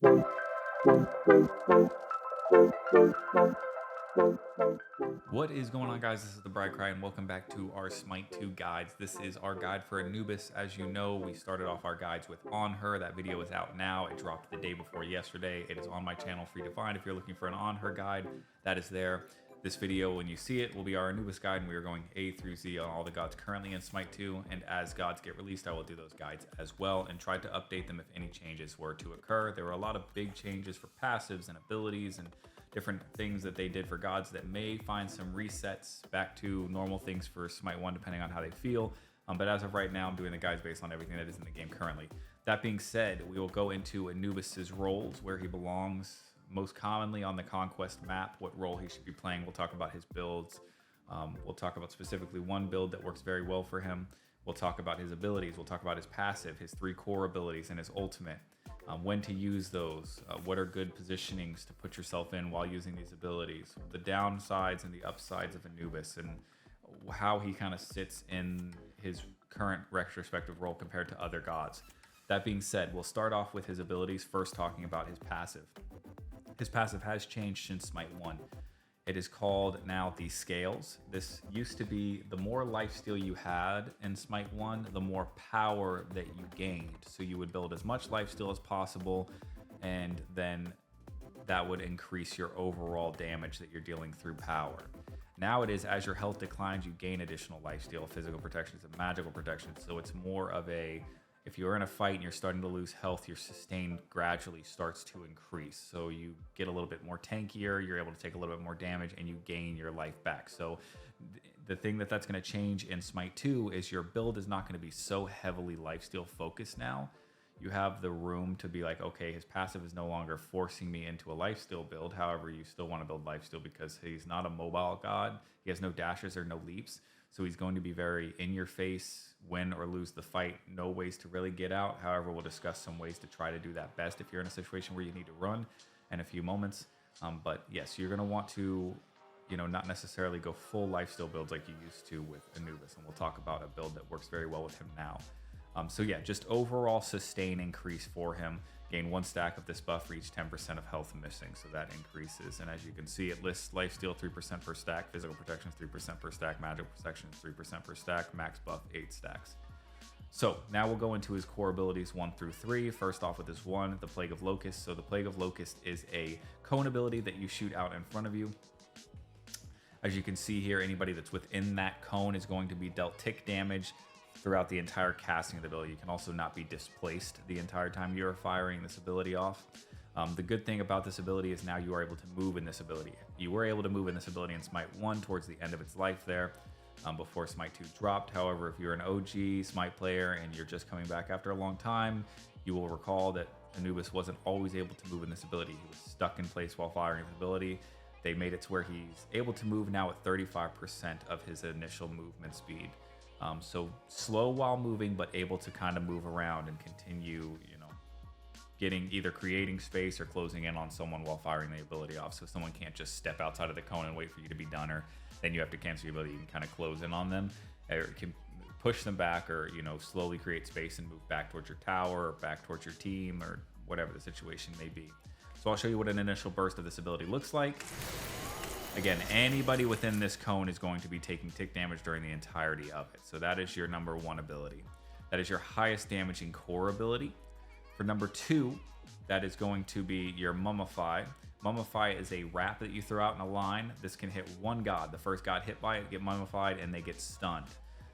What is going on, guys? This is the Bride Cry, and welcome back to our SMITE 2 guides. This is our guide for Anubis. As you know, we started off our guides with On Her. That video is out now. It dropped the day before yesterday. It is on my channel, free to find. If you're looking for an On Her guide, that is there. This video, when you see it, will be our Anubis guide, and we are going A through Z on all the gods currently in SMITE 2. And as gods get released, I will do those guides as well and try to update them if any changes were to occur. There were a lot of big changes for passives and abilities and different things that they did for gods that may find some resets back to normal things for SMITE 1, depending on how they feel. But as of right now, I'm doing the guides based on everything that is in the game currently. That being said, we will go into Anubis's roles, where he belongs most commonly on the Conquest map, what role he should be playing. We'll talk about his builds. We'll talk about specifically one build that works very well for him. We'll talk about his abilities. We'll talk about his passive, his 3 core abilities, and his ultimate. When to use those, what are good positionings to put yourself in while using these abilities, the downsides and the upsides of Anubis, and how he kind of sits in his current retrospective role compared to other gods. That being said, we'll start off with his abilities, first talking about his passive. His passive has changed since SMITE 1. It is called now the Scales. This used to be the more lifesteal you had in SMITE 1, the more power that you gained. So you would build as much lifesteal as possible, and then that would increase your overall damage that you're dealing through power. Now it is, as your health declines, you gain additional lifesteal, physical protections, and magical protections. So it's more of a, if you're in a fight and you're starting to lose health, your sustain gradually starts to increase. So you get a little bit more tankier, you're able to take a little bit more damage, and you gain your life back. So the thing that's going to change in SMITE 2 is your build is not going to be so heavily lifesteal focused now. You have the room to be like, okay, his passive is no longer forcing me into a lifesteal build. However, you still want to build lifesteal because he's not a mobile god. He has no dashes or no leaps. So he's going to be very in your face, win or lose the fight. No ways to really get out. However, we'll discuss some ways to try to do that best if you're in a situation where you need to run in a few moments. But yes, you're going to want to, not necessarily go full lifesteal builds like you used to with Anubis. And we'll talk about a build that works very well with him now. So yeah, just overall sustain increase for him. Gain 1 stack of this buff for each 10% of health missing, so that increases. And as you can see, it lists lifesteal 3% per stack, physical protections 3% per stack, magical protections 3% per stack, max buff 8 stacks. So now we'll go into his core abilities 1 through 3. First off with this 1, the Plague of Locusts. So the Plague of Locusts is a cone ability that you shoot out in front of you. As you can see here, anybody that's within that cone is going to be dealt tick damage throughout the entire casting of the ability. You can also not be displaced the entire time you are firing this ability off. The good thing about this ability is now you are able to move in this ability. You were able to move in this ability in SMITE 1 towards the end of its life there, before SMITE 2 dropped. However, if you're an OG SMITE player and you're just coming back after a long time, you will recall that Anubis wasn't always able to move in this ability. He was stuck in place while firing the ability. They made it to where he's able to move now at 35% of his initial movement speed. So slow while moving, but able to kind of move around and continue, getting either creating space or closing in on someone while firing the ability off. So someone can't just step outside of the cone and wait for you to be done, or then you have to cancel your ability. You can kind of close in on them, or can push them back, or slowly create space and move back towards your tower or back towards your team, or whatever the situation may be. So I'll show you what an initial burst of this ability looks like. Again, anybody within this cone is going to be taking tick damage during the entirety of it. So that is your number 1 ability. That is your highest damaging core ability. For number 2, that is going to be your Mummify. Mummify is a wrap that you throw out in a line. This can hit 1 god. The first god hit by it get mummified and they get stunned.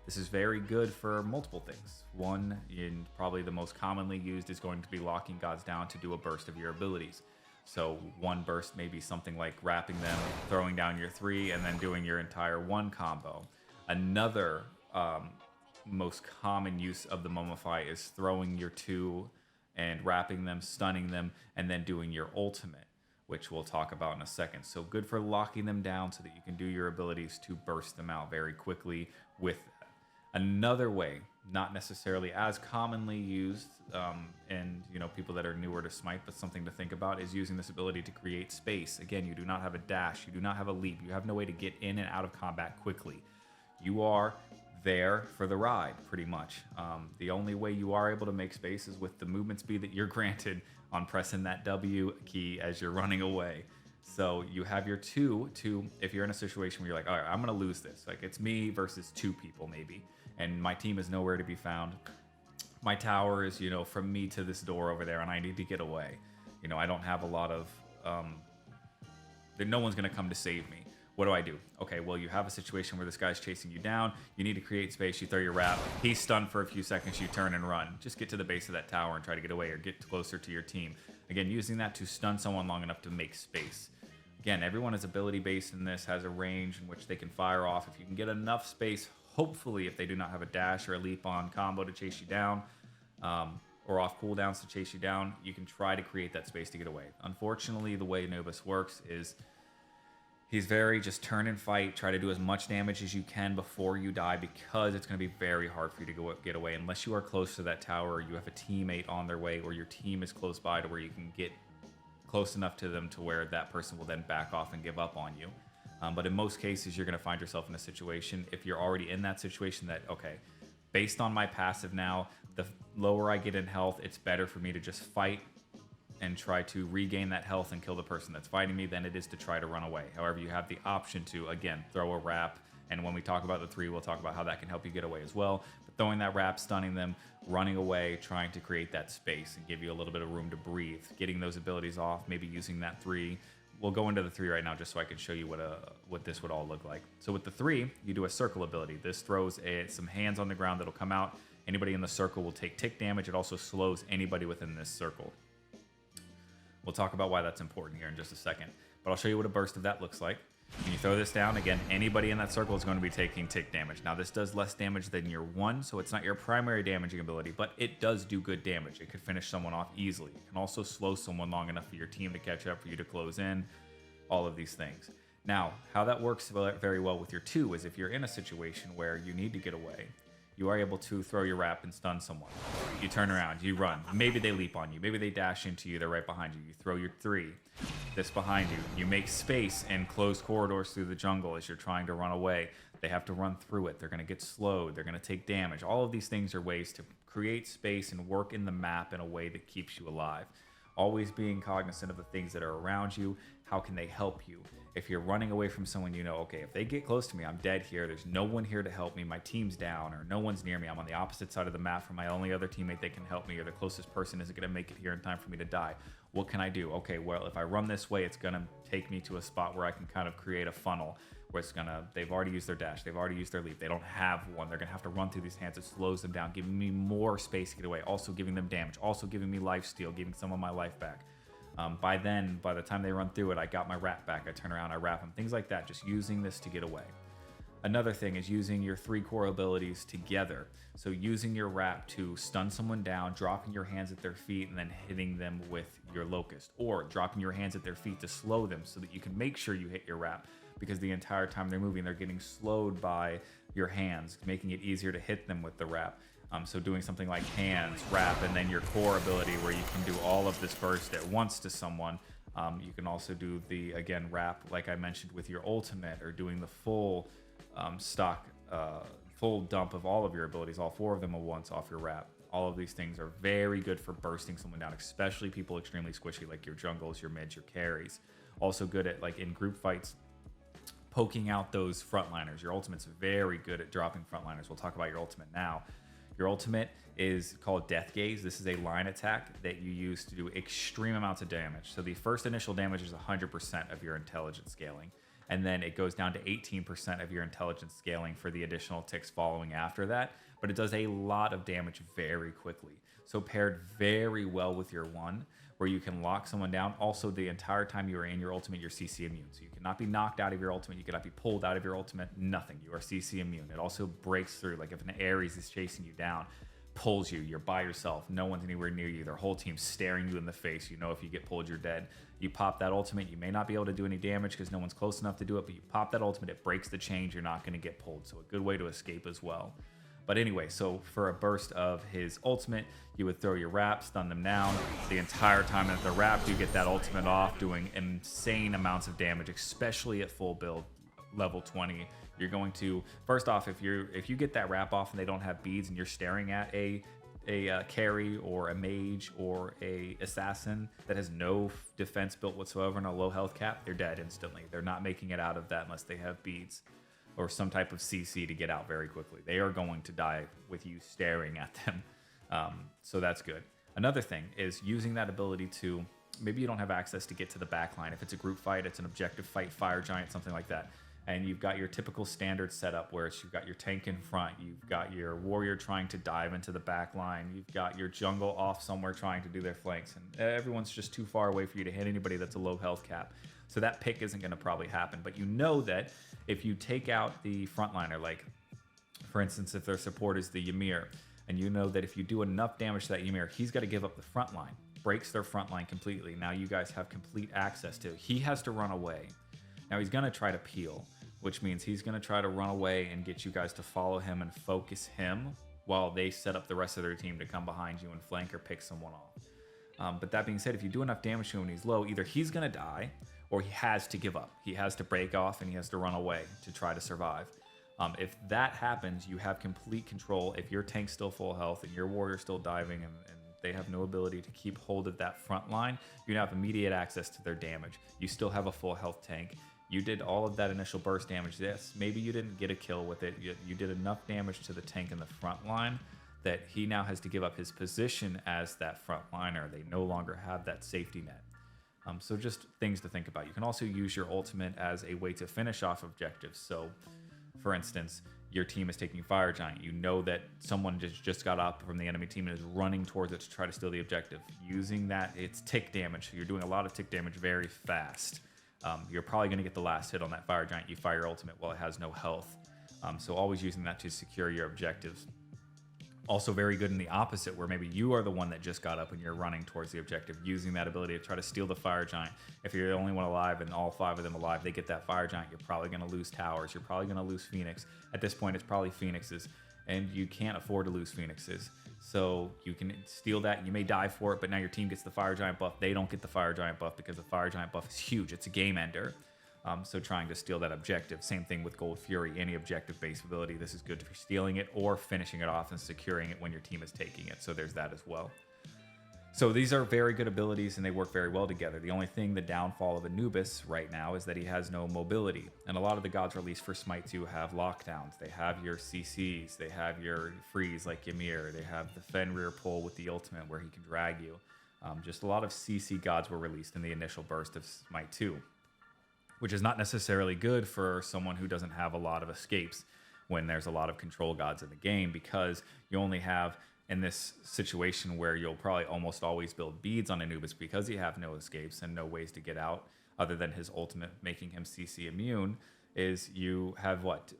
This is very good for multiple things. One, and probably the most commonly used, is going to be locking gods down to do a burst of your abilities. So 1 burst may be something like wrapping them, throwing down your 3, and then doing your entire 1 combo. Another most common use of the Mummify is throwing your 2 and wrapping them, stunning them, and then doing your ultimate, which we'll talk about in a second. So good for locking them down so that you can do your abilities to burst them out very quickly with that. Another way, not necessarily as commonly used, and people that are newer to SMITE, but something to think about, is using this ability to create space. Again, you do not have a dash, you do not have a leap, you have no way to get in and out of combat quickly. You are there for the ride, pretty much. The only way you are able to make space is with the movement speed that you're granted on pressing that W key as you're running away. So you have your 2 to, if you're in a situation where you're like, all right, I'm going to lose this. Like it's me versus 2 people maybe, and my team is nowhere to be found. My tower is, you know, from me to this door over there, and I need to get away. You know, I don't have a lot of, no one's going to come to save me. What do I do? Okay, well, you have a situation where this guy's chasing you down. You need to create space. You throw your wrap. He's stunned for a few seconds. You turn and run. Just get to the base of that tower and try to get away or get closer to your team. Again, using that to stun someone long enough to make space. Again, everyone is ability-based in this, has a range in which they can fire off. If you can get enough space, hopefully, if they do not have a dash or a leap on combo to chase you down, or off cooldowns to chase you down, you can try to create that space to get away. Unfortunately, the way Anubis works is he's very just turn and fight, try to do as much damage as you can before you die, because it's going to be very hard for you to get away unless you are close to that tower, or you have a teammate on their way, or your team is close by to where you can get close enough to them to where that person will then back off and give up on you. But in most cases, you're going to find yourself in a situation, if you're already in that situation, that, okay, based on my passive now, the lower I get in health, it's better for me to just fight and try to regain that health and kill the person that's fighting me than it is to try to run away. However, you have the option to, again, throw a wrap. And when we talk about the 3, we'll talk about how that can help you get away as well. But throwing that wrap, stunning them, running away, trying to create that space and give you a little bit of room to breathe, getting those abilities off, maybe using that 3. We'll go into the 3 right now just so I can show you what this would all look like. So with the 3, you do a circle ability. This throws some hands on the ground that'll come out. Anybody in the circle will take tick damage. It also slows anybody within this circle. We'll talk about why that's important here in just a second. But I'll show you what a burst of that looks like. When you throw this down, again, anybody in that circle is going to be taking tick damage. Now, this does less damage than your 1, so it's not your primary damaging ability, but it does do good damage. It could finish someone off easily. It can also slow someone long enough for your team to catch up, for you to close in, all of these things. Now, how that works very well with your 2 is if you're in a situation where you need to get away, you are able to throw your wrap and stun someone. You turn around, you run. Maybe they leap on you. Maybe they dash into you. They're right behind you. You throw your 3. This behind you. You make space and close corridors through the jungle as you're trying to run away. They have to run through it. They're going to get slowed. They're going to take damage. All of these things are ways to create space and work in the map in a way that keeps you alive. Always being cognizant of the things that are around you. How can they help you? If you're running away from someone, you know, okay, if they get close to me, I'm dead here. There's no one here to help me. My team's down, or no one's near me. I'm on the opposite side of the map from my only other teammate that can help me, or the closest person isn't going to make it here in time for me to die. What can I do? Okay, well, if I run this way, it's going to take me to a spot where I can kind of create a funnel where it's going to, they've already used their dash. They've already used their leap. They don't have one. They're going to have to run through these hands. It slows them down, giving me more space to get away, also giving them damage, also giving me life steal, giving some of my life back. By the time they run through it, I got my wrap back. I turn around, I wrap them, things like that, just using this to get away. Another thing is using your 3 core abilities together. So using your wrap to stun someone down, dropping your hands at their feet, and then hitting them with your locust. Or dropping your hands at their feet to slow them so that you can make sure you hit your wrap. Because the entire time they're moving, they're getting slowed by your hands, making it easier to hit them with the wrap. So doing something like hands, wrap, and then your core ability where you can do all of this burst at once to someone. You can also do the, again, wrap, like I mentioned, with your ultimate, or doing the full full dump of all of your abilities, all 4 of them at once off your wrap. All of these things are very good for bursting someone down, especially people extremely squishy like your jungles, your mids, your carries. Also good at, like in group fights, poking out those frontliners. Your ultimate's very good at dropping frontliners. We'll talk about your ultimate now. Your ultimate is called Death Gaze. This is a line attack that you use to do extreme amounts of damage. So the first initial damage is 100% of your intelligence scaling. And then it goes down to 18% of your intelligence scaling for the additional ticks following after that. But it does a lot of damage very quickly. So paired very well with your 1, where you can lock someone down. Also, the entire time you are in your ultimate, you're CC immune. So you cannot be knocked out of your ultimate. You cannot be pulled out of your ultimate. Nothing. You are CC immune. It also breaks through. Like if an Ares is chasing you down, pulls you, you're by yourself. No one's anywhere near you. Their whole team's staring you in the face. You know if you get pulled, you're dead. You pop that ultimate. You may not be able to do any damage because no one's close enough to do it, but you pop that ultimate. It breaks the chains. You're not going to get pulled. So a good way to escape as well. But anyway, so for a burst of his ultimate, you would throw your wrap, stun them down. The entire time at the wrap, you get that ultimate off, doing insane amounts of damage, especially at full build, level 20. You're going to, first off, if you get that wrap off and they don't have beads and you're staring at a a carry or a mage or a assassin that has no defense built whatsoever and a low health cap, they're dead instantly. They're not making it out of that unless they have beads or some type of CC to get out very quickly. They are going to die with you staring at them. So that's good. Another thing is using that ability to, maybe you don't have access to get to the back line. If it's a group fight, it's an objective fight, fire giant, something like that. And you've got your typical standard setup where you've got your tank in front, you've got your warrior trying to dive into the back line, you've got your jungle off somewhere trying to do their flanks, and everyone's just too far away for you to hit anybody that's a low health cap. So that pick isn't going to probably happen. But you know that if you take out the frontliner, like for instance, if their support is the Ymir, and you know that if you do enough damage to that Ymir, he's got to give up the front line, breaks their front line completely. Now you guys have complete access to it. He has to run away. Now he's going to try to peel, which means he's going to try to run away and get you guys to follow him and focus him while they set up the rest of their team to come behind you and flank or pick someone off. But that being said, if you do enough damage to him when he's low, either he's going to die or he has to give up. He has to break off and he has to run away to try to survive. If that happens, you have complete control. If your tank's still full health and your warrior's still diving and they have no ability to keep hold of that front line, you have immediate access to their damage. You still have a full health tank. You did all of that initial burst damage. Yes, maybe you didn't get a kill with it. You did enough damage to the tank in the front line that he now has to give up his position as that front liner. They no longer have that safety net. So just things to think about. You can also use your ultimate as a way to finish off objectives. So for instance, your team is taking Fire Giant. You know that someone just got up from the enemy team and is running towards it to try to steal the objective. Using that, it's tick damage. So you're doing a lot of tick damage very fast. You're probably going to get the last hit on that Fire Giant. You fire your ultimate while it has no health. So always using that to secure your objectives. Also very good in the opposite, where maybe you are the one that just got up and you're running towards the objective, using that ability to try to steal the Fire Giant. If you're the only one alive and all 5 of them alive, they get that Fire Giant, you're probably going to lose towers. You're probably going to lose Phoenix. At this point, it's probably Phoenixes, and you can't afford to lose Phoenixes. So you can steal that. You may die for it, but now your team gets the Fire Giant buff. They don't get the Fire Giant buff because the Fire Giant buff is huge. It's a game ender. So trying to steal that objective. Same thing with Gold Fury, any objective-based ability. This is good for stealing it or finishing it off and securing it when your team is taking it. So there's that as well. So these are very good abilities and they work very well together. The only thing, the downfall of Anubis right now is that he has no mobility. And a lot of the gods released for Smite 2 have lockdowns. They have your CCs, they have your freeze like Ymir, they have the Fenrir pull with the ultimate where he can drag you. Just a lot of CC gods were released in the initial burst of Smite 2. Which is not necessarily good for someone who doesn't have a lot of escapes when there's a lot of control gods in the game, because you only have, in this situation where you'll probably almost always build beads on Anubis because you have no escapes and no ways to get out other than his ultimate making him CC immune, is you have what?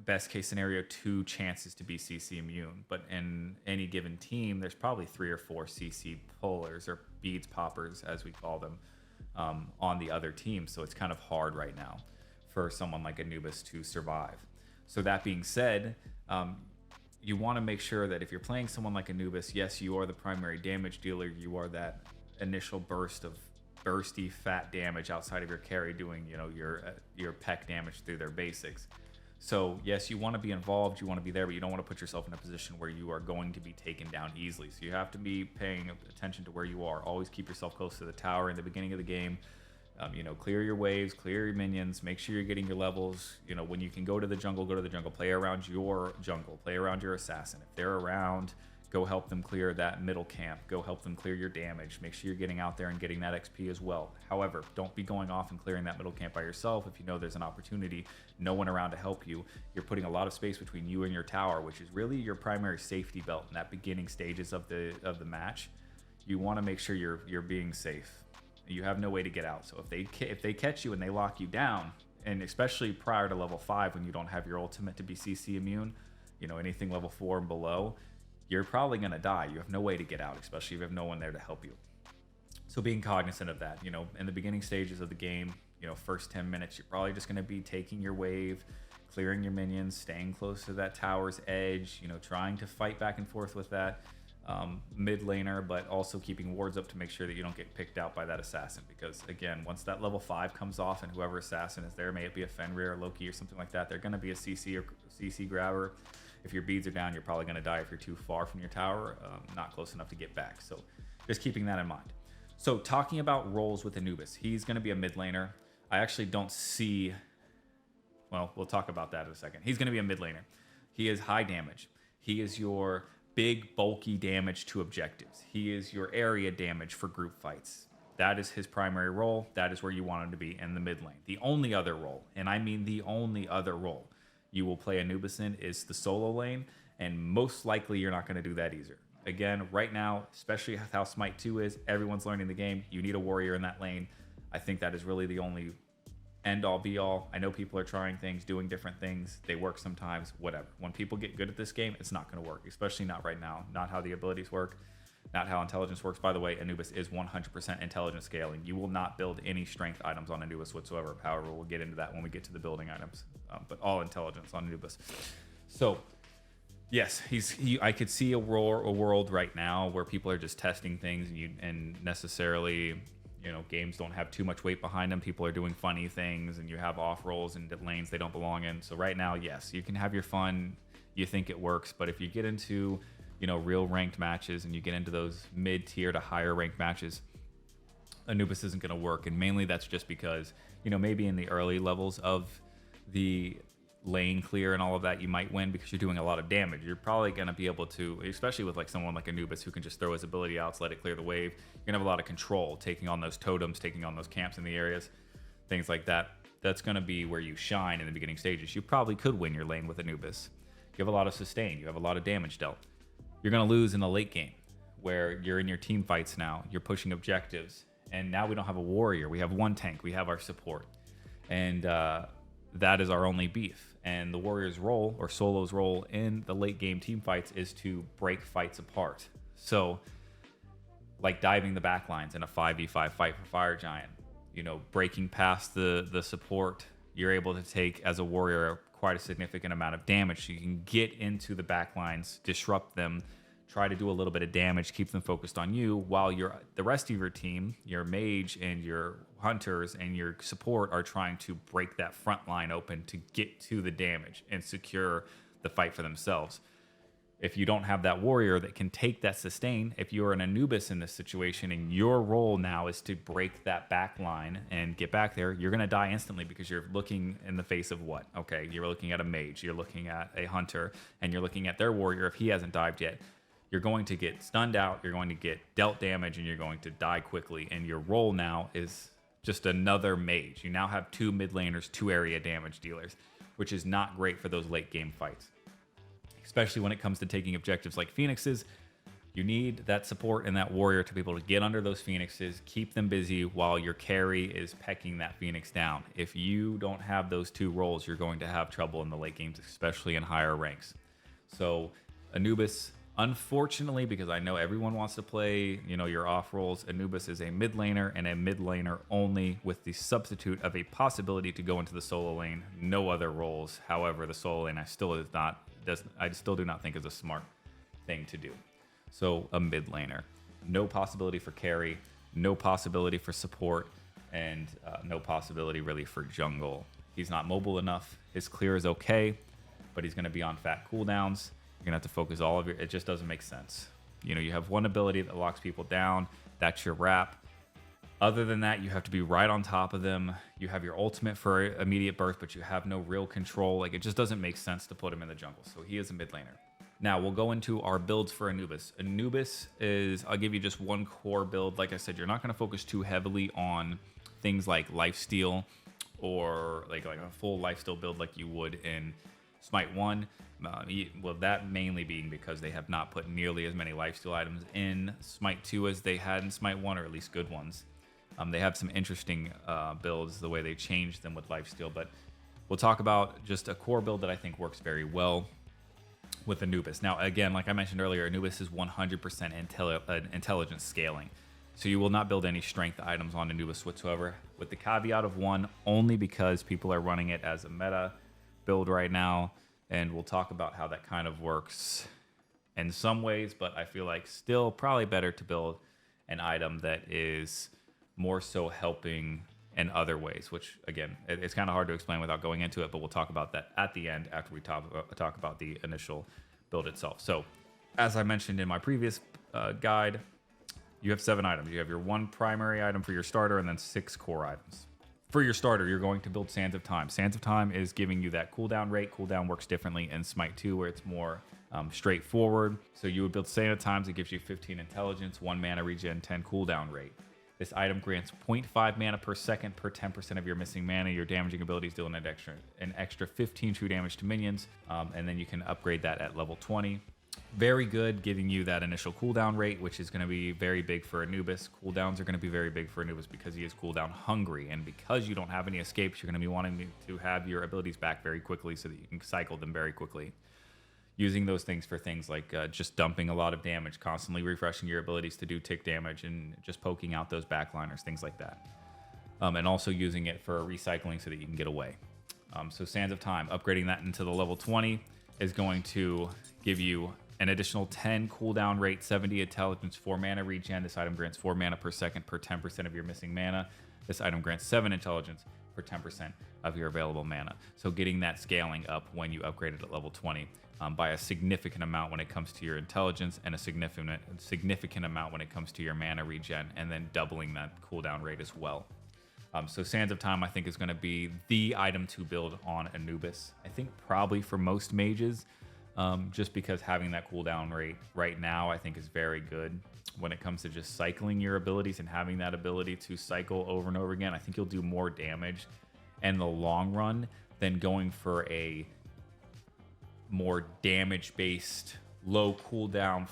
Best case scenario, 2 chances to be CC immune. But in any given team, there's probably 3 or 4 CC pullers or beads poppers, as we call them, on the other team. So it's kind of hard right now for someone like Anubis to survive. So that being said, you want to make sure that if you're playing someone like Anubis, yes, you are the primary damage dealer. You are that initial burst of bursty fat damage outside of your carry doing, you know, your peck damage through their basics. So yes, you want to be involved, you want to be there, but you don't want to put yourself in a position where you are going to be taken down easily. So you have to be paying attention to where you are. Always keep yourself close to the tower in the beginning of the game. You know, clear your waves, clear your minions, make sure you're getting your levels. You know, when you can go to the jungle, go to the jungle. Play around your jungle, play around your assassin. If they're around, go help them clear that middle camp. Go help them clear your damage. Make sure you're getting out there and getting that XP as well. However, don't be going off and clearing that middle camp by yourself. If you know there's an opportunity, no one around to help you, you're putting a lot of space between you and your tower, which is really your primary safety belt in that beginning stages of the match. You want to make sure you're being safe. You have no way to get out. So if they catch you and they lock you down, and especially prior to level 5 when you don't have your ultimate to be CC immune, you know, anything level 4 and below, you're probably going to die. You have no way to get out, especially if you have no one there to help you. So being cognizant of that, you know, in the beginning stages of the game, you know, first 10 minutes, you're probably just going to be taking your wave, clearing your minions, staying close to that tower's edge, you know, trying to fight back and forth with that mid laner, but also keeping wards up to make sure that you don't get picked out by that assassin. Because again, once that level 5 comes off and whoever assassin is there, may it be a Fenrir or Loki or something like that, they're going to be a CC or CC grabber. If your beads are down, you're probably going to die if you're too far from your tower, not close enough to get back. So just keeping that in mind. So talking about roles with Anubis, he's going to be a mid laner. I actually don't see... Well, we'll talk about that in a second. He's going to be a mid laner. He is high damage. He is your big, bulky damage to objectives. He is your area damage for group fights. That is his primary role. That is where you want him to be in the mid lane. The only other role, and I mean the only other role you will play Anubis in is the solo lane, and most likely you're not going to do that either. Again, right now, especially how SMITE 2 is, everyone's learning the game. You need a warrior in that lane. I think that is really the only end-all, be-all. I know people are trying things, doing different things. They work sometimes, whatever. When people get good at this game, it's not going to work, especially not right now. Not how the abilities work, not how intelligence works. By the way, Anubis is 100% intelligence scaling. You will not build any strength items on Anubis whatsoever. However, we'll get into that when we get to the building items, but all intelligence on Anubis. So yes, I could see a world right now where people are just testing things, and necessarily, you know, games don't have too much weight behind them. People are doing funny things, and you have off rolls and lanes they don't belong in. So right now, yes, you can have your fun. You think it works, but if you get into, you know, real ranked matches and you get into those mid-tier to higher ranked matches, Anubis isn't going to work. And mainly that's just because, you know, maybe in the early levels of the lane clear and all of that, you might win because you're doing a lot of damage. You're probably going to be able to, especially with like someone like Anubis who can just throw his ability out, let it clear the wave. You're going to have a lot of control, taking on those totems, taking on those camps in the areas, things like that. That's going to be where you shine in the beginning stages. You probably could win your lane with Anubis. You have a lot of sustain. You have a lot of damage dealt. You're going to lose in the late game where you're in your team fights now. You're pushing objectives. And now we don't have a warrior. We have one tank. We have our support. And that is our only beef. And the warrior's role, or solo's role in the late game team fights, is to break fights apart. So like diving the backlines in a 5v5 fight for Fire Giant, you know, breaking past the support, you're able to take as a warrior quite a significant amount of damage. So you can get into the backlines, disrupt them, try to do a little bit of damage, keep them focused on you, while the rest of your team, your mage and your hunters and your support, are trying to break that front line open to get to the damage and secure the fight for themselves. If you don't have that warrior that can take that sustain, if you're an Anubis in this situation and your role now is to break that back line and get back there, you're going to die instantly because you're looking in the face of what? Okay, you're looking at a mage, you're looking at a hunter, and you're looking at their warrior if he hasn't dived yet. You're going to get stunned out, you're going to get dealt damage, and you're going to die quickly. And your role now is just another mage. You now have 2 mid laners, 2 area damage dealers, which is not great for those late game fights. Especially when it comes to taking objectives like Phoenixes, you need that support and that warrior to be able to get under those Phoenixes, keep them busy while your carry is pecking that Phoenix down. If you don't have those 2 roles, you're going to have trouble in the late games, especially in higher ranks. So Anubis, unfortunately, because I know everyone wants to play, you know, your off roles, Anubis is a mid laner and a mid laner only, with the substitute of a possibility to go into the solo lane. No other roles. However, the solo lane I still do not think is a smart thing to do. So a mid laner, no possibility for carry, no possibility for support, and no possibility really for jungle. He's not mobile enough. His clear is okay, but he's going to be on fat cooldowns. You're gonna have to focus all of your, it just doesn't make sense. You know, you have one ability that locks people down, that's your wrap. Other than that, you have to be right on top of them. You have your ultimate for immediate burst, but you have no real control. Like, it just doesn't make sense to put him in the jungle. So he is a mid laner. Now we'll go into our builds for Anubis. Anubis is, I'll give you just one core build. Like I said, you're not gonna focus too heavily on things like lifesteal or like a full lifesteal build like you would in SMITE 1. Well, that mainly being because they have not put nearly as many lifesteal items in SMITE 2 as they had in SMITE 1, or at least good ones. They have some interesting builds, the way they changed them with lifesteal, but we'll talk about just a core build that I think works very well with Anubis. Now, again, like I mentioned earlier, Anubis is 100% intelligence scaling. So you will not build any strength items on Anubis whatsoever, with the caveat of 1, only because people are running it as a meta build right now. And we'll talk about how that kind of works in some ways, but I feel like still probably better to build an item that is more so helping in other ways, which again, it's kind of hard to explain without going into it, but we'll talk about that at the end after we talk about the initial build itself. So as I mentioned in my previous guide, you have 7 items. You have your 1 primary item for your starter and then 6 core items. For your starter, you're going to build Sands of Time. Sands of Time is giving you that cooldown rate. Cooldown works differently in Smite 2 where it's more straightforward. So you would build Sands of Time. It gives you 15 intelligence, 1 mana regen, 10 cooldown rate. This item grants 0.5 mana per second per 10% of your missing mana. Your damaging abilities deal an extra 15 true damage to minions, and then you can upgrade that at level 20. Very good, giving you that initial cooldown rate, which is going to be very big for Anubis. Cooldowns are going to be very big for Anubis because he is cooldown hungry, and because you don't have any escapes, you're going to be wanting to have your abilities back very quickly so that you can cycle them very quickly. Using those things for things like just dumping a lot of damage, constantly refreshing your abilities to do tick damage, and just poking out those backliners, things like that. And also using it for recycling so that you can get away. So Sands of Time, upgrading that into the level 20 is going to give you an additional 10 cooldown rate, 70 intelligence, 4 mana regen. This item grants 4 mana per second per 10% of your missing mana. This item grants 7 intelligence for 10% of your available mana. So getting that scaling up when you upgrade it at level 20 by a significant amount when it comes to your intelligence, and a significant amount when it comes to your mana regen, and then doubling that cooldown rate as well. So Sands of Time, I think, is going to be the item to build on Anubis. I think probably for most mages, just because having that cooldown rate right now, I think, is very good when it comes to just cycling your abilities and having that ability to cycle over and over again. I think you'll do more damage in the long run than going for a more damage-based, low cooldown,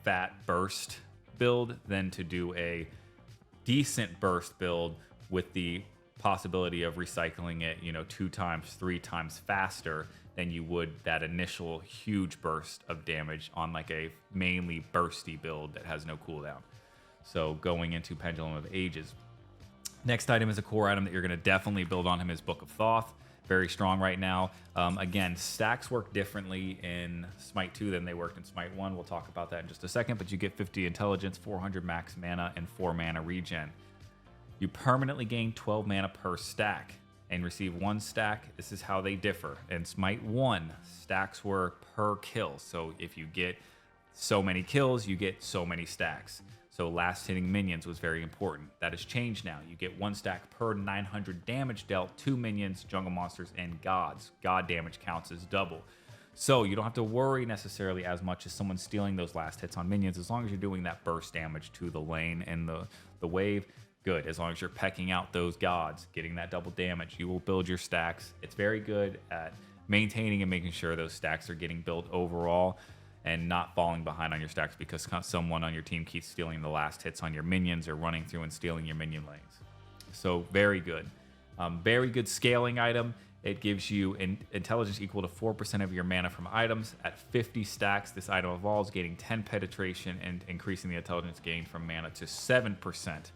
fat burst build than to do a decent burst build with the possibility of recycling it, 2 times, 3 times faster than you would that initial huge burst of damage on like a mainly bursty build that has no cooldown. So going into Pendulum of Ages. Next item is a core item that you're going to definitely build on him is Book of Thoth. Very strong right now. Again, stacks work differently in Smite 2 than they worked in Smite 1. We'll talk about that in just a second, but you get 50 intelligence, 400 max mana, and 4 mana regen. You permanently gain 12 mana per stack and receive 1 stack. This is how they differ. In Smite 1, stacks were per kill. So if you get so many kills, you get so many stacks. So last hitting minions was very important. That has changed now. You get 1 stack per 900 damage dealt to minions, jungle monsters, and gods. God damage counts as double. So you don't have to worry necessarily as much as someone stealing those last hits on minions, as long as you're doing that burst damage to the lane and the wave. Good. As long as you're pecking out those gods, getting that double damage, you will build your stacks. It's very good at maintaining and making sure those stacks are getting built overall and not falling behind on your stacks because someone on your team keeps stealing the last hits on your minions or running through and stealing your minion lanes. So very good. Very good scaling item. It gives you intelligence equal to 4% of your mana from items. At 50 stacks, this item evolves, gaining 10 penetration and increasing the intelligence gained from mana to 7%.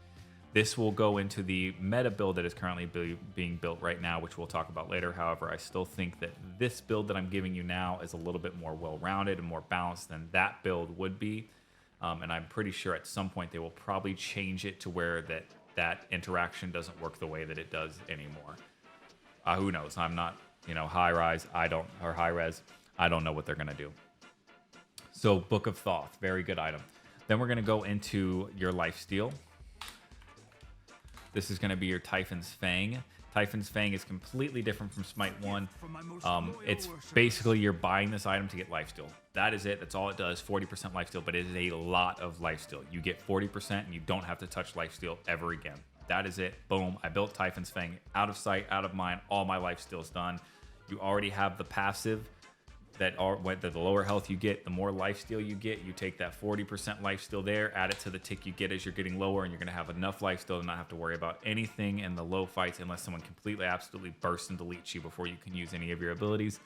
This will go into the meta build that is currently being built right now, which we'll talk about later. However, I still think that this build that I'm giving you now is a little bit more well-rounded and more balanced than that build would be. And I'm pretty sure at some point they will probably change it to where that interaction doesn't work the way that it does anymore. Who knows? I'm not, high res. I don't know what they're going to do. So Book of Thoth, very good item. Then we're going to go into your lifesteal. This is going to be your Typhon's Fang. Typhon's Fang is completely different from Smite 1. It's basically you're buying this item to get lifesteal. That is it. That's all it does. 40% lifesteal, but it is a lot of lifesteal. You get 40% and you don't have to touch lifesteal ever again. That is it. Boom. I built Typhon's Fang. Out of sight, out of mind. All my lifesteal's done. You already have the passive the lower health you get, the more lifesteal you get. You take that 40% lifesteal there, add it to the tick you get as you're getting lower, and you're going to have enough lifesteal to not have to worry about anything in the low fights unless someone completely, absolutely bursts and deletes you before you can use any of your abilities.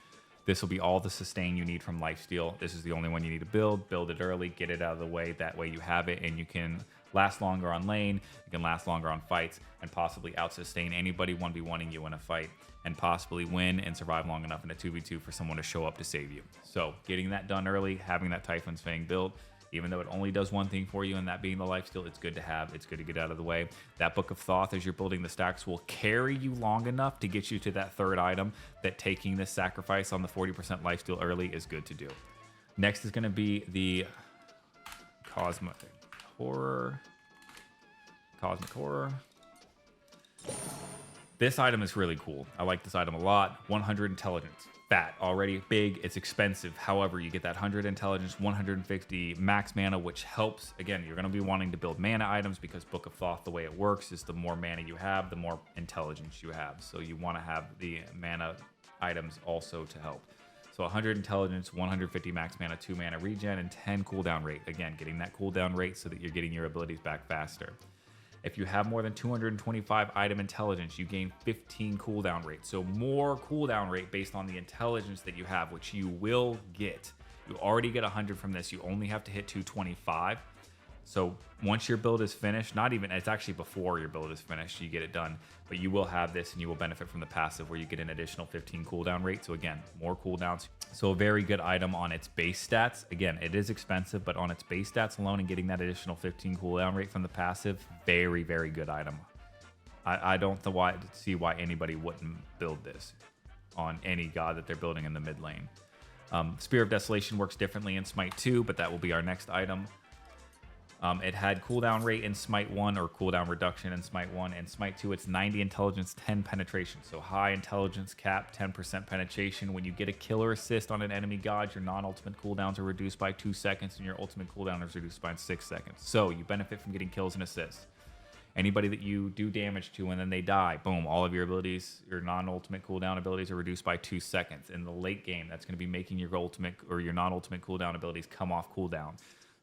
This will be all the sustain you need from lifesteal. This is the only one you need to build. Build it early, get it out of the way. That way you have it, and you can last longer on lane, you can last longer on fights, and possibly out-sustain anybody 1v1ing you in a fight, and possibly win and survive long enough in a 2v2 for someone to show up to save you. So getting that done early, having that Typhon's Fang built Even though it only does one thing for you, and that being the lifesteal, it's good to have. It's good to get out of the way. That Book of Thoth, as you're building the stacks, will carry you long enough to get you to that third item that taking this sacrifice on the 40% lifesteal early is good to do. Next is going to be the Cosmic Horror. This item is really cool. I like this item a lot. 100 intelligence. Fat, already big, it's expensive. However, you get that 100 intelligence, 150 max mana, which helps. Again, you're going to be wanting to build mana items because Book of Thoth, the way it works is the more mana you have, the more intelligence you have. So you want to have the mana items also to help. So 100 intelligence, 150 max mana, 2 mana regen, and 10 cooldown rate. Again, getting that cooldown rate so that you're getting your abilities back faster. If you have more than 225 item intelligence, you gain 15 cooldown rate. So more cooldown rate based on the intelligence that you have, which you will get. You already get 100 from this. You only have to hit 225. So once your build is finished, not even, it's actually before your build is finished, you get it done. But you will have this and you will benefit from the passive where you get an additional 15 cooldown rate. So again, more cooldowns. So a very good item on its base stats. Again, it is expensive, but on its base stats alone and getting that additional 15 cooldown rate from the passive, very, very good item. I don't see why anybody wouldn't build this on any god that they're building in the mid lane. Spear of Desolation works differently in Smite 2, but that will be our next item. It had cooldown rate in Smite 1 or cooldown reduction in Smite 1. In Smite 2, it's 90 intelligence, 10 penetration. So high intelligence cap, 10% penetration. When you get a killer assist on an enemy god, your non-ultimate cooldowns are reduced by 2 seconds and your ultimate cooldown is reduced by 6 seconds. So you benefit from getting kills and assists. Anybody that you do damage to and then they die, boom, all of your abilities, your non-ultimate cooldown abilities are reduced by 2 seconds. In the late game, that's going to be making your ultimate or your non-ultimate cooldown abilities come off cooldown.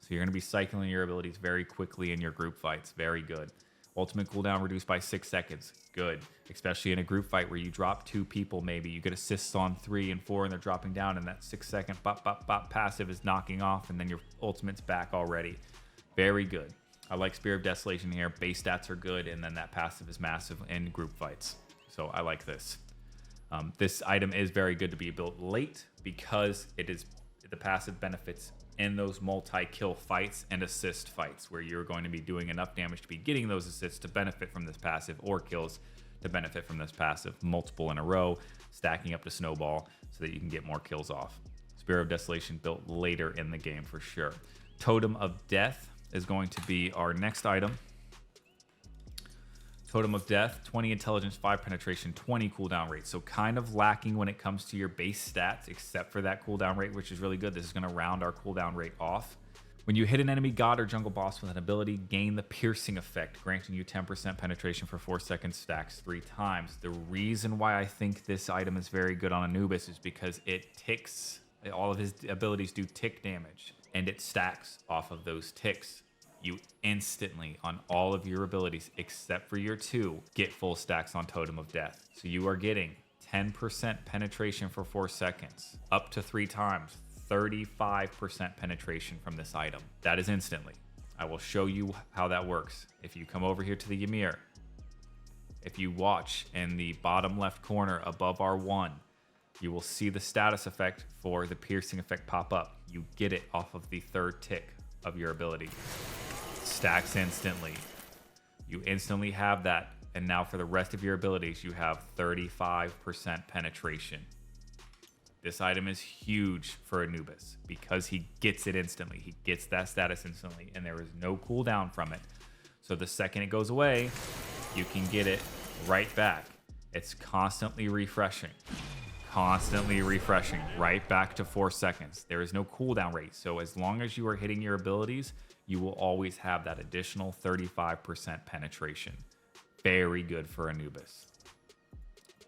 So you're going to be cycling your abilities very quickly in your group fights. Very good. Ultimate cooldown reduced by 6 seconds. Good. Especially in a group fight where you drop 2 people maybe. You get assists on 3 and 4 and they're dropping down and that 6-second bop, bop, bop passive is knocking off and then your ultimate's back already. Very good. I like Spear of Desolation here. Base stats are good and then that passive is massive in group fights. So I like this. This item is very good to be built late because it is the passive benefits in those multi-kill fights and assist fights where you're going to be doing enough damage to be getting those assists to benefit from this passive or kills to benefit from this passive, multiple in a row, stacking up to snowball so that you can get more kills off. Spear of Desolation built later in the game for sure. Totem of Death is going to be our next item. Totem of Death, 20 intelligence, 5 penetration, 20 cooldown rate. So kind of lacking when it comes to your base stats, except for that cooldown rate, which is really good. This is going to round our cooldown rate off. When you hit an enemy god or jungle boss with an ability, gain the piercing effect, granting you 10% penetration for 4 seconds, stacks 3 times. The reason why I think this item is very good on Anubis is because it ticks, all of his abilities do tick damage, and it stacks off of those ticks. You instantly, on all of your abilities, except for your 2, get full stacks on Totem of Death. So you are getting 10% penetration for 4 seconds, up to 3 times, 35% penetration from this item. That is instantly. I will show you how that works. If you come over here to the Ymir, if you watch in the bottom left corner above R1, you will see the status effect for the piercing effect pop up. You get it off of the 3rd tick of your ability. Stacks instantly. You instantly have that, and now for the rest of your abilities you have 35% penetration. This item is huge for Anubis because he gets it instantly. He gets that status instantly and there is no cooldown from it. So the second it goes away, you can get it right back. It's constantly refreshing right back to 4 seconds. There is no cooldown rate, so as long as you are hitting your abilities, you will always have that additional 35% penetration. Very good for Anubis.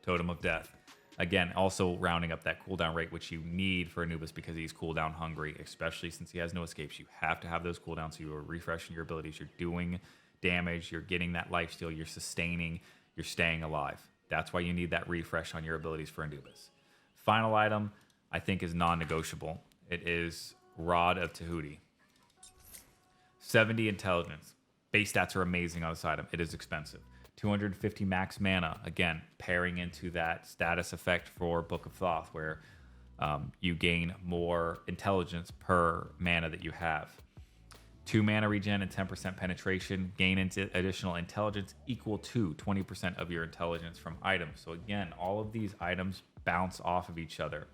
Totem of Death. Again, also rounding up that cooldown rate, which you need for Anubis because he's cooldown hungry, especially since he has no escapes. You have to have those cooldowns so you are refreshing your abilities. You're doing damage, you're getting that lifesteal, you're sustaining, you're staying alive. That's why you need that refresh on your abilities for Anubis. Final item, I think, is non-negotiable. It is Rod of Tahuti. 70 intelligence. Base stats are amazing on this item. It is expensive. 250 max mana. Again, pairing into that status effect for Book of Thoth, where you gain more intelligence per mana that you have. 2 mana regen and 10% penetration. Gain additional intelligence equal to 20% of your intelligence from items. So again, all of these items bounce off of each other.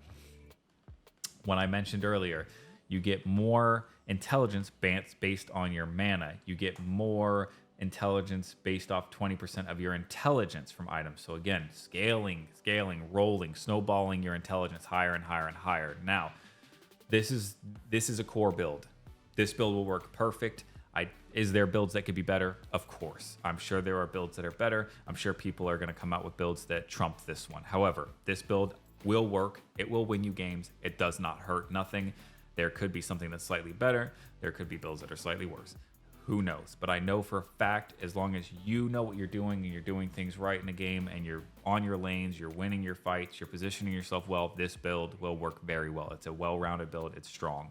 When I mentioned earlier, you get more intelligence based on your mana. You get more intelligence based off 20% of your intelligence from items. So again, scaling, rolling, snowballing your intelligence higher and higher and higher. Now, this is a core build. This build will work perfect. Is there builds that could be better? Of course. I'm sure there are builds that are better. I'm sure people are going to come out with builds that trump this one. However, this build will work. It will win you games. It does not hurt nothing. There could be something that's slightly better. There could be builds that are slightly worse. Who knows? But I know for a fact, as long as you know what you're doing and you're doing things right in the game and you're on your lanes, you're winning your fights, you're positioning yourself well, this build will work very well. It's a well-rounded build. It's strong.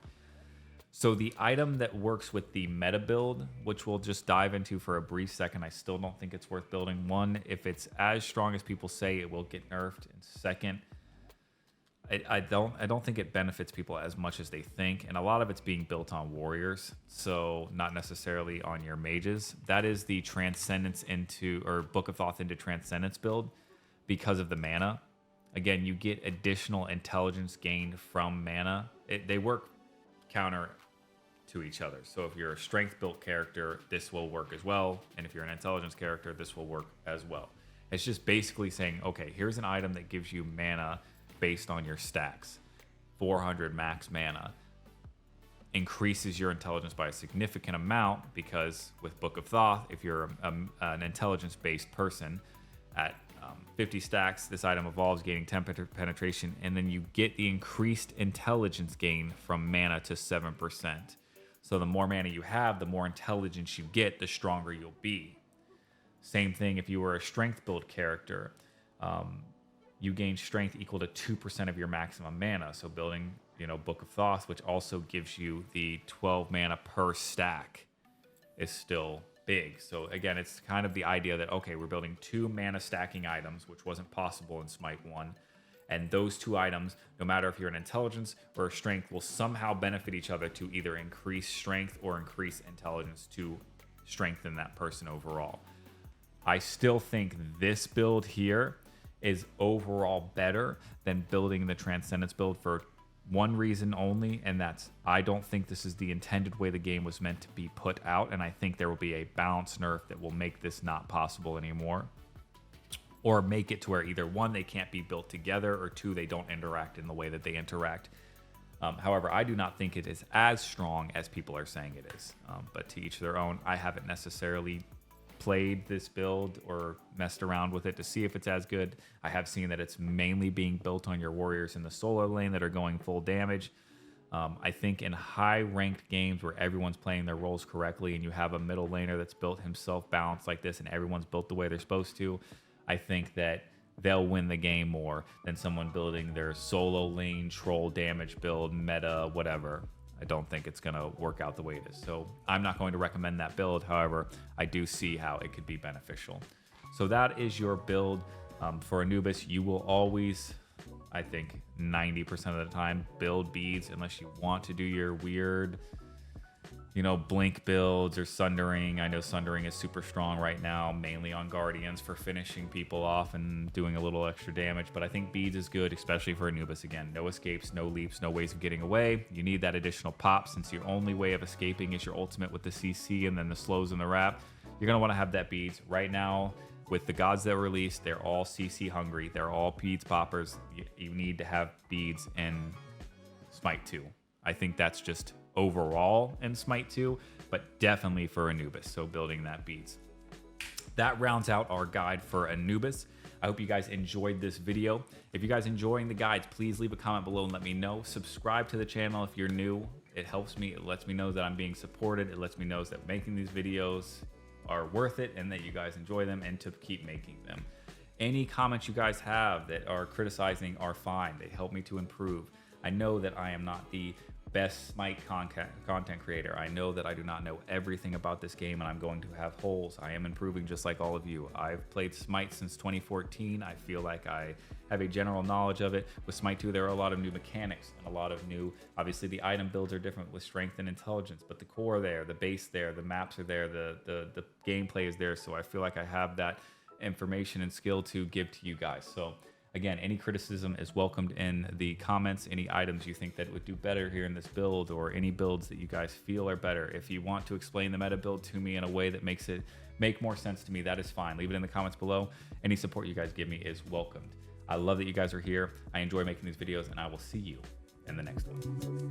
So the item that works with the meta build, which we'll just dive into for a brief second, I still don't think it's worth building. One, if it's as strong as people say, it will get nerfed. And second, I don't think it benefits people as much as they think. And a lot of it's being built on warriors, so not necessarily on your mages. That is the Transcendence into, or Book of Thoth into Transcendence build because of the mana. Again, you get additional intelligence gained from mana. They work counter to each other. So if you're a strength built character, this will work as well. And if you're an intelligence character, this will work as well. It's just basically saying, okay, here's an item that gives you mana based on your stacks. 400 max mana increases your intelligence by a significant amount, because with Book of Thoth, if you're an intelligence based person at 50 stacks, this item evolves, gaining 10 penetration, and then you get the increased intelligence gain from mana to 7%. So the more mana you have, the more intelligence you get, the stronger you'll be. Same thing if you were a strength build character. You gain strength equal to 2% of your maximum mana. So building, Book of Thoth, which also gives you the 12 mana per stack, is still big. So again, it's kind of the idea that, okay, we're building 2 mana stacking items, which wasn't possible in Smite 1. And those 2 items, no matter if you're an intelligence or a strength, will somehow benefit each other to either increase strength or increase intelligence to strengthen that person overall. I still think this build here is overall better than building the Transcendence build for one reason only, and that's I don't think this is the intended way the game was meant to be put out, and I think there will be a balance nerf that will make this not possible anymore, or make it to where either 1, they can't be built together, or 2, they don't interact in the way that they interact. However, I do not think it is as strong as people are saying it is, but to each their own. I haven't necessarily played this build or messed around with it to see if it's as good. I have seen that it's mainly being built on your warriors in the solo lane that are going full damage. I think in high ranked games where everyone's playing their roles correctly and you have a middle laner that's built himself balanced like this and everyone's built the way they're supposed to, I think that they'll win the game more than someone building their solo lane troll damage build, meta, whatever. I don't think it's going to work out the way it is. So I'm not going to recommend that build. However, I do see how it could be beneficial. So that is your build for Anubis. You will always, I think 90% of the time, build beads unless you want to do your weird, blink builds or sundering. I know sundering is super strong right now, mainly on Guardians for finishing people off and doing a little extra damage. But I think beads is good, especially for Anubis. Again, no escapes, no leaps, no ways of getting away. You need that additional pop, since your only way of escaping is your ultimate with the CC and then the slows and the wrap. You're going to want to have that beads. Right now, with the gods that were released, they're all CC hungry. They're all beads poppers. You need to have beads in Smite 2. I think that's just overall in Smite 2, but definitely for Anubis. So building that beads. That rounds out our guide for Anubis. I hope you guys enjoyed this video. If you guys enjoying the guides, please leave a comment below and let me know. Subscribe to the channel if you're new. It helps me. It lets me know that I'm being supported. It lets me know that making these videos are worth it and that you guys enjoy them, and to keep making them. Any comments you guys have that are criticizing are fine. They help me to improve. I know that I am not the best Smite content creator. I know that I do not know everything about this game, and I'm going to have holes. I am improving just like all of you. I've played Smite since 2014. I feel like I have a general knowledge of it. With Smite 2, there are a lot of new mechanics and a lot of new, obviously the item builds are different with strength and intelligence, but the core there, the base there, the maps are there, the gameplay is there. So I feel like I have that information and skill to give to you guys. So again, any criticism is welcomed in the comments. Any items you think that would do better here in this build, or any builds that you guys feel are better. If you want to explain the meta build to me in a way that makes it make more sense to me, that is fine. Leave it in the comments below. Any support you guys give me is welcomed. I love that you guys are here. I enjoy making these videos, and I will see you in the next one.